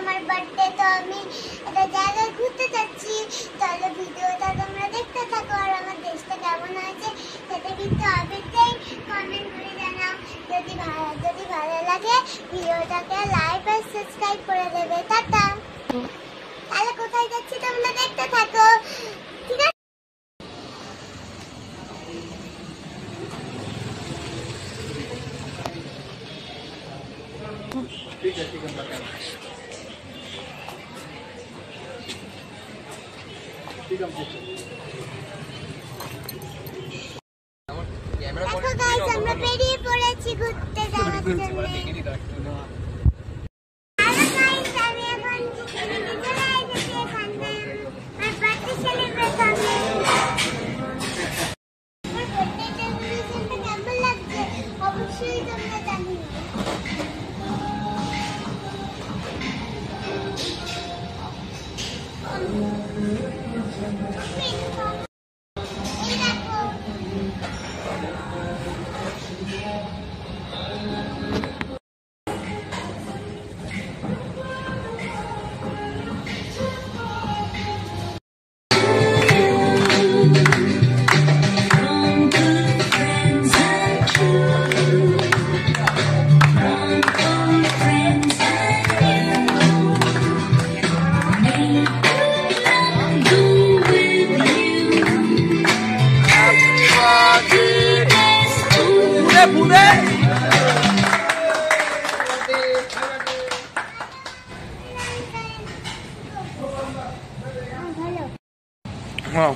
আমার বার্থডে, তো আমি একটা জায়গায় ঘুরতে যাচ্ছি। তাহলে ভিডিওটা তোমরা দেখতে থাকো, আর আমার দেশটা কেমন হয়েছে সেটা কিন্তু অবশ্যই কমেন্ট করে জানাও। যদি ভালো লাগে ভিডিওটাকে লাইক আর সাবস্ক্রাইব করে দেবে। টাটা। তাহলে কোথায় যাচ্ছি তোমরা দেখতে থাকো, ঠিক আছে? ठीक है ठीक है দেখো গাইস, আমরা বেরিয়ে পড়েছি ঘুরতে যাওয়ার জন্য। অবশ্যই তোমরা জানিও। हाँ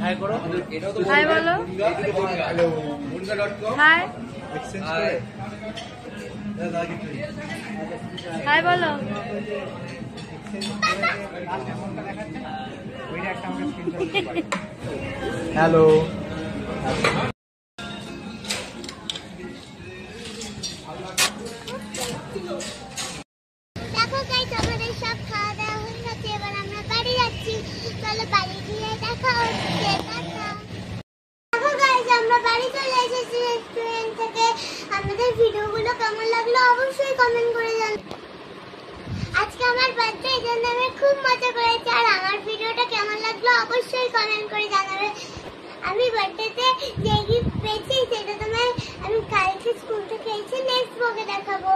हाय करो हाय बोलो हाय हाय बोलो हेलो দেখো গাইস, আমাদের সব খাওয়া দাওয়া হয়ে গেছে, এবার আমরা বাড়ি যাচ্ছি। চলো বাড়ি গিয়ে দেখা হচ্ছে। টাটা। দেখো গাইস, আমরা বাড়ি চলে এসেছি রেস্টুরেন্ট থেকে। আমাদের ভিডিওগুলো কেমন লাগলো অবশ্যই কমেন্ট করে জানাও। আজকে আমার বার্থডে, এই জন্য আমি খুব মজা করেছি। আর আমার ভিডিওটা কেমন লাগলো অবশ্যই কমেন্ট করে জানাবে। আমি বার্থডেতে যে গিফট পেয়েছি সেটা তোমায় আমি কালকে স্কুল থেকে এসে নেক্সট ব্লগে দেখাবো।